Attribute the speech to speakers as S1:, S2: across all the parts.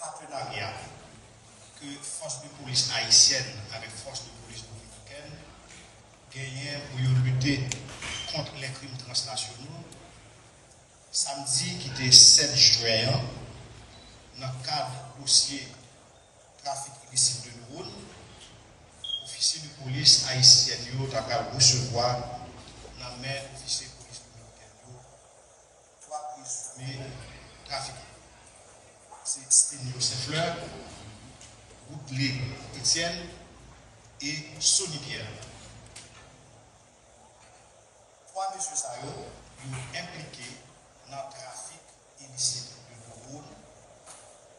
S1: Partenariat que force de police haïtienne avec force de police dominicaine gagnent pour lutter contre les crimes transnationaux. Samedi, qui était 7 juin, dans le cadre du dossier trafic illicite de drone, officier de police haïtienne a recevoir dans la main officier de police dominicaine 3 présumés trafiquants. C'est Sténio Saint-Fleur, Goutlé Étienne et Sonny Pierre. 3 messieurs Sayo sont impliqués dans le trafic illicite de drone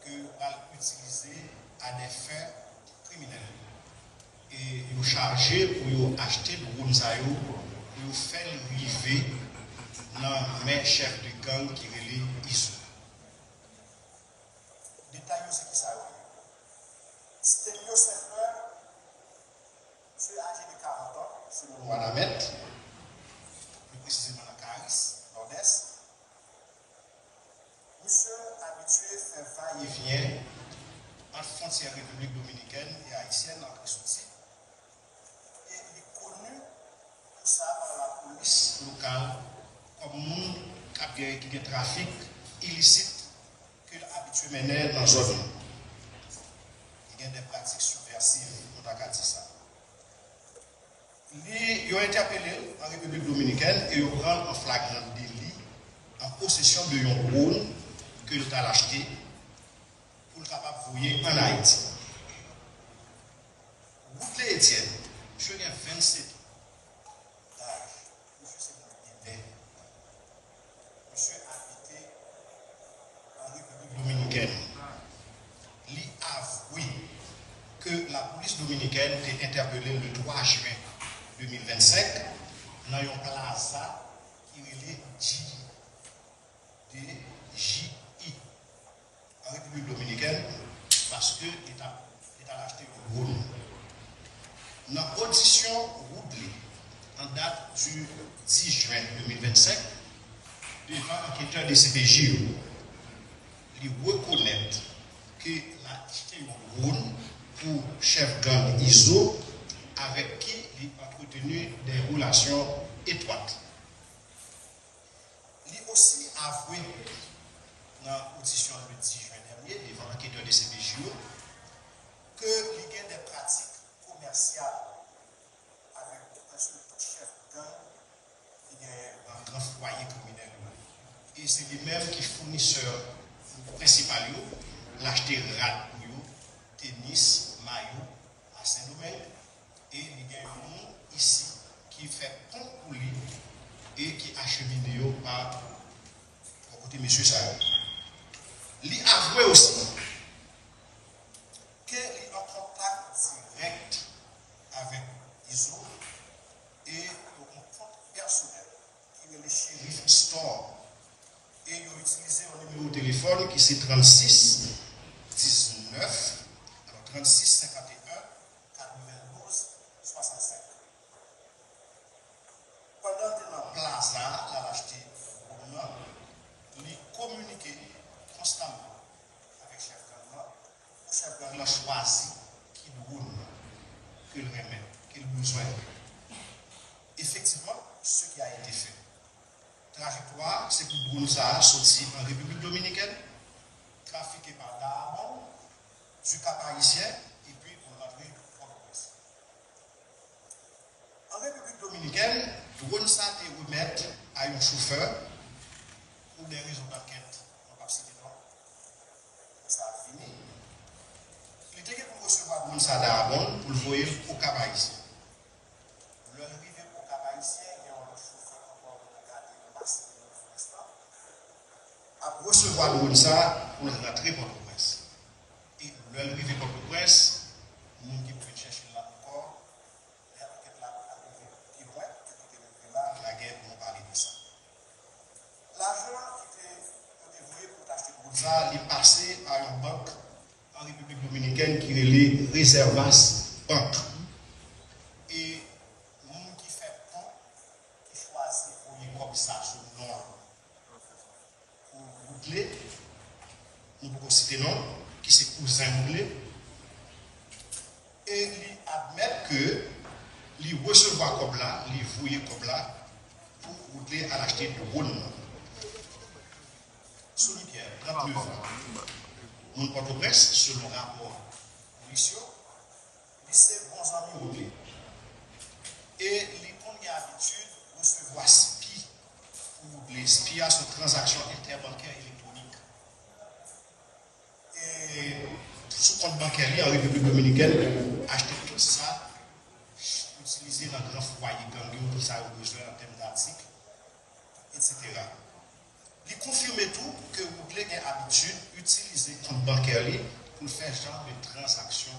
S1: que va utiliser à des fins criminels. Et ils sont chargés pour acheter le drone Sayo pour faire arriver dans mes chefs de gang qui relient ISO. Détail c'est qui ça. Sténio Saint-Fleur, monsieur âgé de 40 ans, c'est le Wanamet, plus précisément dans Caris, Nord-Est. Monsieur habitué fait va-et-vient entre frontières République dominicaine et haïtienne en Christouti. Et il est connu pour ça par la police locale comme monde qui a un trafic illicite que l'habitué mener dans la zone. Il y a des pratiques subversives, on a dit ça. Ils ont interpellé en République dominicaine et ils ont rendu en flagrant délit en possession de un drone que l'on a acheté pour le capable de voyer en Haïti. Goutlé Étienne, je viens 27 ans d'âge. Monsieur, c'est un monsieur habité en République dominicaine. Il avoue que la police dominicaine était interpellée le 3 juin 2025 dans un plaza qui est DJI en République dominicaine parce que l'État a acheté un drone. Dans l'audition Roublé en date du 10 juin 2025 devant l'enquêteur de CPJ, il reconnaît que l'a acheté un drone pour chef gang ISO avec qui il a entretenu des relations étroites. Il a aussi avoué dans l'audition le 10 juin dernier devant l'enquêteur de CPJ que il y a des pratiques commerciales avec un seul chef gang qui est un grand foyer criminel. Et c'est lui-même qui est fournisseur principal, l'acheter rat tennis, maillot à Saint-Domingue. Et il y a un monde ici qui fait pont pour lui et qui achemine par côté M. Sarah. Il avoue aussi qu'il est en contact direct avec ISO et au compte personnel qui est le shérif Store. Et il a utilisé un numéro de téléphone qui c'est 36 19 36 51 92 65. Pendant que dans la plaza, il a acheté il communiqué constamment avec chef gang. Le chef gang a choisi qui drone qu'il remet, qu'il besoin. Effectivement, ce qui a été fait. Trajectoire, c'est pour drone ça sorti en République dominicaine, trafiqué par Darabon, du Cap haïtien et puis on rentrer au Port-au-Prince. En République dominicaine, drone ça te remettre à un chauffeur pour des raisons d'enquête. On va citer non. Ça a fini. Il était pour recevoir drone ça d'Arabon pour le voyer au Cap haïtien. Le arrivé au Cap haïtien, il y a un chauffeur recevoir le ça pour rentrer Port-au-Prince. Et le arrivé Port-au-Prince, nous qui peut chercher là encore, la guerre pour parler de ça. L'argent qui était voué pour acheter pour ça, il est passé par une banque en République dominicaine qui est les Reservas Bank. Et nous qui fait pont, qui choisit pour y comme ça, sur le nom, pour boucler, nous pouvons citer non, qui c'est cousin bouclé, et il admet que il recevoir comme là, il vouiller comme là, pour boucler à l'acheter de Rhône. Sous Pierre, 39 ans. Mon Port-au-Prince, selon le rapport policier, il c'est bons amis bouclés. Et les comptes ont l'habitude de recevoir SPI pour les SPI sur transactions interbancaires électroniques. Et sous compte bancaire en République dominicaine, acheter tout ça, utiliser dans le grand foyer gangue, tout ça au besoin en termes d'articles, etc. Il confirme tout que vous avez l'habitude d'utiliser le compte bancaire pour faire ce genre de transactions.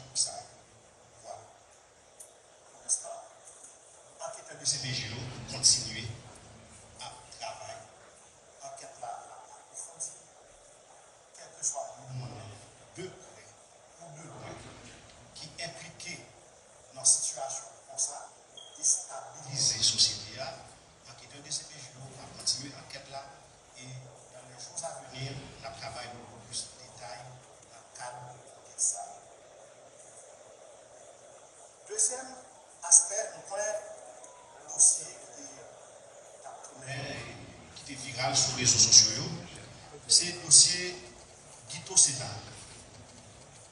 S1: Voilà. Enquêteur de CPJ continuer à travailler. Enquête là, approfondie. Quel que soit le moyen de près ou de loin qui impliqué dans une situation comme ça, déstabiliser la société, enquêteur de CPJ va continuer l'enquête là et dans les jours à venir, on travaille beaucoup plus de détails dans le cadre de l'enquête ça. Deuxième aspect, nous prenons le dossier qui était viral sur les réseaux sociaux. C'est le dossier Guito Sénat.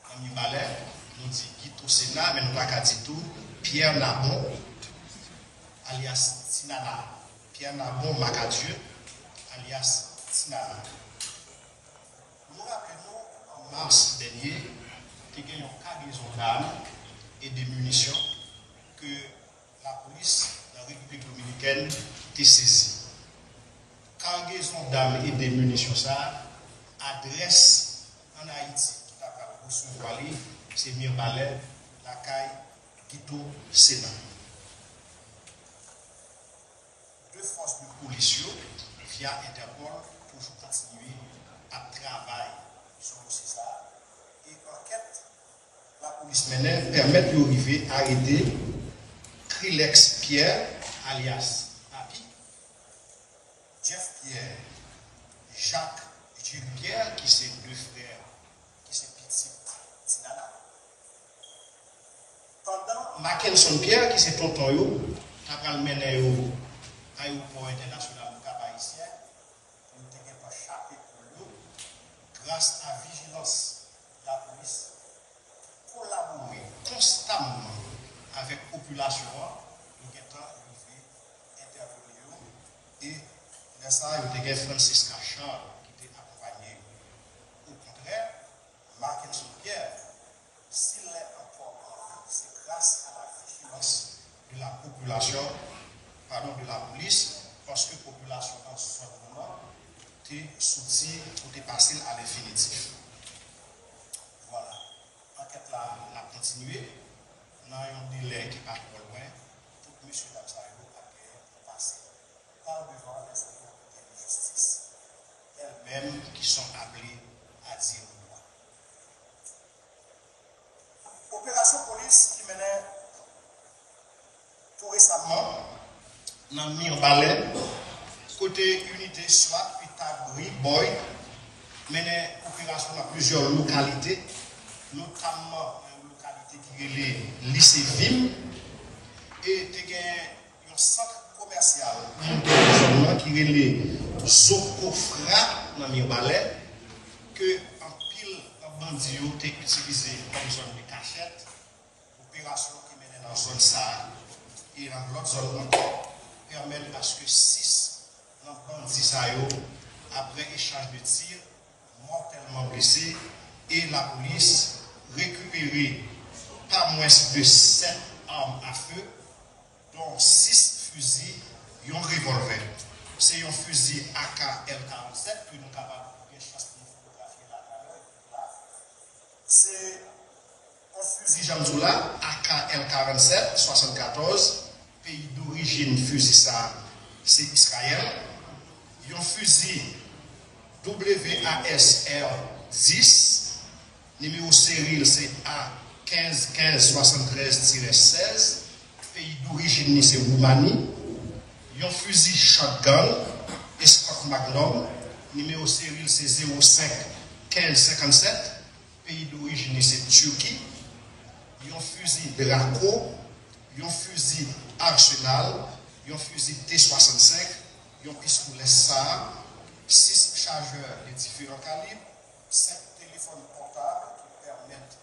S1: Dans le balai, nous dit Guito Sénat, mais nous ne pouvons pas dire tout. Pierre Nabon, alias Tinana. Pierre Nabon Macadieu, alias Tinana. Nous rappelons en mars dernier qu'il y a eu une cargaison d'armes et de munitions que la police de la République dominicaine a saisie. Cargaison d'armes et de munitions, ça adresse en Haïti, qui a recevoir c'est Mirbalais, la caille, Guito Sénat. Deux forces de police via Interpol toujours continuer à travailler sur le ça et enquête la police menée permet d'arriver à arrêter Krilex Pierre alias Papi, Jeff Pierre, Jacques Jules Pierre qui sont deux frères qui sont petits Tinana. Pendant Mackenson Pierre qui c'est tonton yo, qui a mené au aéroport international de Cap-Haïtien, nous avons pas échappé pour nous, grâce à la vigilance de la police, collaborer constamment avec la population, nous avons arrivé intervenir et dans ça, nous avons Francisca Charles qui était accompagné. Au contraire, Mackenson Pierre, s'il est encore en vie, c'est grâce à la vigilance de la population, pardon, de la police, parce que la population dans ce moment est soutenue pour dépasser à l'infinitif. Voilà. L'enquête là, a continué. Nous avons un délai qui n'est pas trop loin. Tout M. Damsayo a passé par devant les autorités de justice, elles-mêmes qui sont appelées à dire le droit. Opération police qui menait tout récemment dans Mirbalais, côté unité SWAT, Pitagori, Boy, menait opération dans plusieurs localités, notamment une localité qui est le lycée Vim, et il y a un centre commercial qui est le Zokofra dans Mirbalais, que en pile en bandit ont utilisé comme zone de cachette, opération qui menait dans la zone ça et dans l'autre zone encore. Permettre à ce que 6 bandits après échange de tirs, mortellement blessés, et la police récupérer pas moins de 7 armes à feu, dont 6 fusils et un revolver. C'est un fusil AK-L47 que nous sommes capables de une chance pour nous photographier là. C'est un fusil Jamzoula AKL-47 74, pays d'origine fusil ça, c'est Israël. Un fusil WASR-10, numéro série c'est A15-15-73-16, pays d'origine c'est Roumanie. Un fusil shotgun Escort Magnum, numéro série c'est 05-15-57, pays d'origine c'est Turquie. Un fusil Draco, un fusil Arsenal, un fusil T65, un pistolet SAR, 6 chargeurs de différents calibres, 5 téléphones portables qui permettent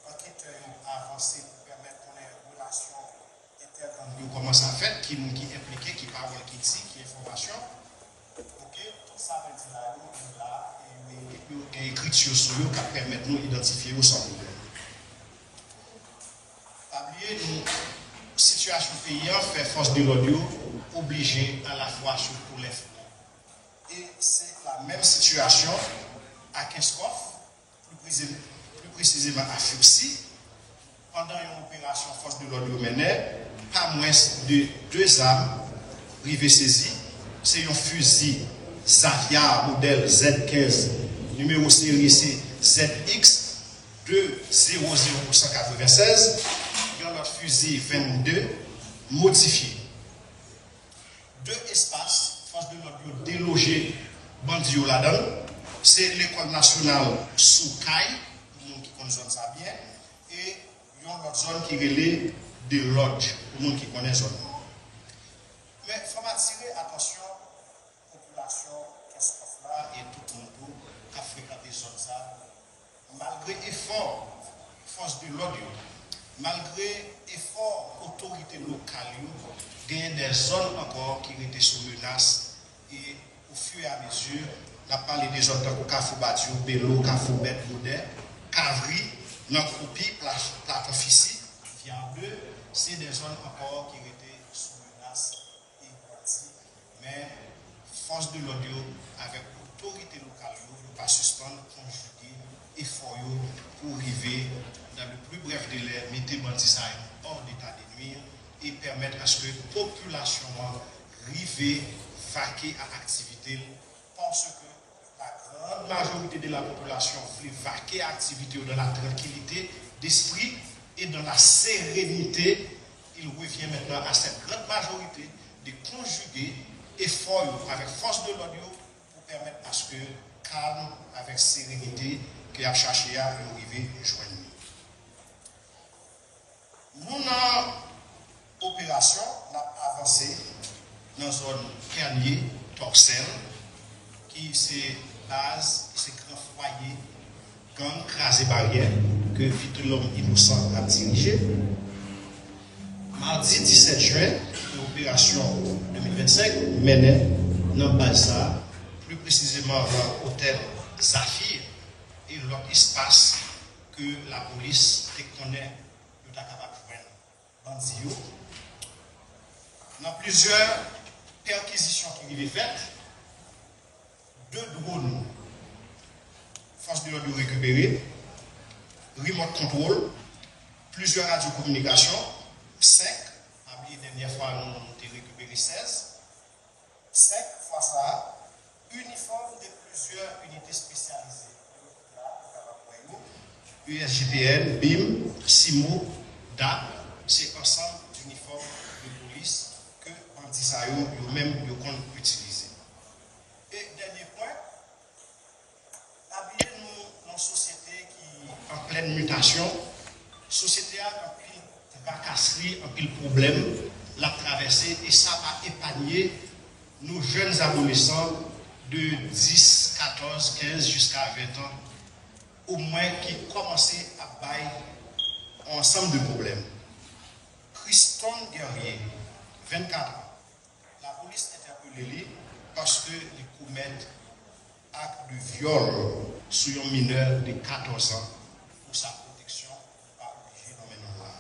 S1: enquêteurs avancer pour permettre qu'on ait une relation interganglie. Comment ça fait, qui impliqué, qui parle, qui dit, qui information. Ok, tout ça veut dire là, et écriture sur eux qui permettent nous d'identifier où sont nous. Nous, situation pays fait force de l'audio obligée à la fois sur tous les fronts. Et c'est la même situation à Kinskov, plus précisément à Fuxi. Pendant une opération force de l'audio menée, pas moins de 2 armes privées saisies. C'est un fusil Zavia modèle Z15, numéro série c'est ZX 200-196. Notre fusil 22 modifié. 2 espaces, force de l'audio délogé bandit là-dedans. C'est l'école nationale Soukaï, pour les qui connaissent ça bien, et il y a une autre zone qui est relée de Lodge, pour les qui connaissent ça. Mais il faut attirer attention à la population qu'est-ce qu'on fait et tout le monde qui a fréquenté ça, malgré effort, force de l'audio. Malgré effort autorité locale, il y a des zones encore qui étaient sous menace et au fur et à mesure, on a parlé des zones comme Kafou Badiou, Bello, Kafou Bet, Boudet, Kavri, Nankoupi, Platon Fissi, Viande, c'est des zones encore qui étaient sous menace et parties. Mais force de l'audio avec autorité locale, ne pas suspendre, conjuguer effort pour arriver dans le plus bref délai, mettez bandits hors d'état de nuire et permettre à ce que la population arrive vaquer à l'activité parce que la grande majorité de la population veut vaquer à l'activité dans la tranquillité d'esprit et dans la sérénité. Il revient maintenant à cette grande majorité de conjuguer effort avec force de l'audio pour permettre à ce que calme, avec sérénité, qu'il a cherché à arriver joindre. Nous, dans l'opération, nous avons avancé dans la zone Kernier, Toxel, qui c'est base, c'est grand foyer, gang, crasé barrière, que vite l'homme innocent a dirigé. Mardi 17 juin, l'opération 2025 menait dans Balsa, plus précisément dans l'hôtel Zafir, et l'autre espace que la police connaît. Dans plusieurs perquisitions qui ont été faites, 2 drones, force de l'ordre récupérés, remote control, plusieurs radiocommunications, 5, la dernière fois nous avons récupéré 16, 5 fois ça, uniforme de plusieurs unités spécialisées, USGPN, BIM, SIMO, DAP. C'est ensemble d'uniformes de police que bandits eux-mêmes ont utilisé. Et dernier point, habiller nous dans une société qui est en pleine mutation, société a un pile de tracasserie, un pile de problèmes, l'a traversé et ça va épargner nos jeunes adolescents de 10, 14, 15 jusqu'à 20 ans, au moins qui commençaient à bailler ensemble de problèmes. Christon Guerrier, 24 ans. La police interpellé parce qu'il commet acte de viol sur un mineur de 14 ans pour sa protection, pas obligé d'emmener là.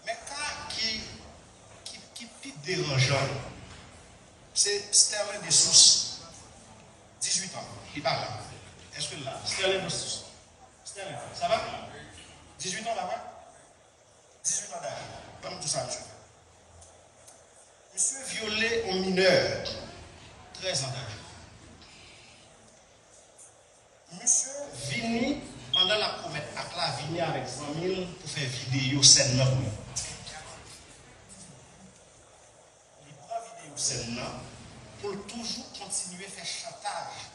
S1: Mais cas qui est dérangeant, c'est Sterling de Sousse, 18 18 ans. Il parle là. Est-ce que là, Sterling, ça va? 18 ans là-bas? 18 ans d'âge. Comme tout ça, monsieur. Monsieur violé un mineur, 13 ans d'âge. Monsieur vini pendant la promesse à la vini avec 100 000 pour faire vidéo scène là. Il prend vidéo scène là pour toujours continuer à faire chantage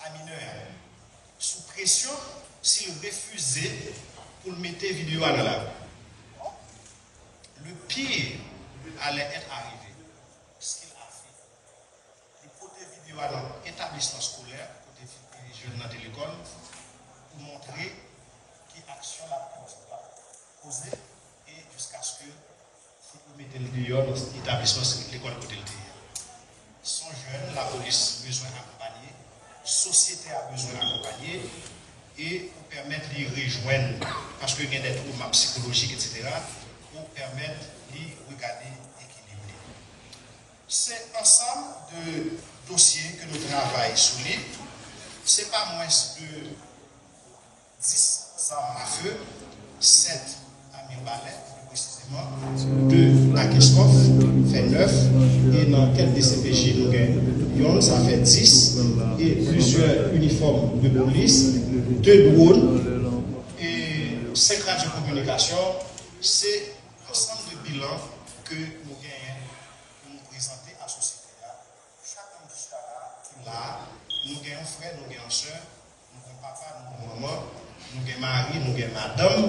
S1: à mineur sous pression s'il refusait pour mettre vidéo à la. Le pire allait être arrivé. Ce qu'il a fait. Il côté vidéo à l'établissement scolaire, côté jeunes dans l'école, pour montrer qui action la posée et jusqu'à ce que vous mettez le dehors dans l'établissement, l'école côté le dehors. Sont jeunes, la police a besoin d'accompagner, la société a besoin d'accompagner et pour permettre de les rejoindre, parce qu'il y a des troubles psychologiques, etc., pour permettre de regarder équilibré. C'est ensemble de dossiers que nous travaillons sur lui. Ce n'est pas moins de 10 armes à feu, 7 à Mirbalet, plus précisément, 2 à Keskov, fait 9, et dans quelques DCPJ, nous avons ça fait 10, et plusieurs uniformes de police, 2 drones, et 5 radiocommunications. C'est ensemble de bilans que nous gagnons pour nous présenter à la société. Chacun qui est là, nous avons un frère, nous avons une soeur, nous avons papa, nous avons maman, nous avons mari, nous avons madame.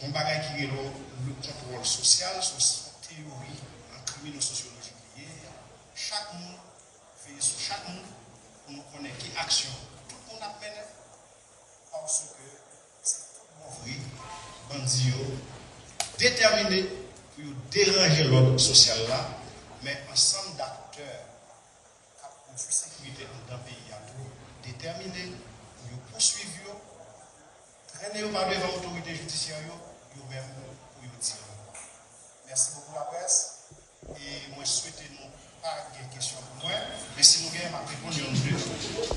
S1: On va qui est le contrôle social, sur théorie en criminalo-sociologie. Chaque monde fait sur chaque monde pour nous connaître qui action. Tout le monde appelle parce que c'est tout bon vrai, bandit déterminé pour déranger l'ordre social là, mais ensemble d'acteurs qui ont une sécurité dans le pays à tout, déterminés pour poursuivre, traîner par devant l'autorité judiciaire, même pour dire. Merci beaucoup la presse. Et moi, je souhaite nous pas de questions pour moi, mais si nous avons ma réponse, nous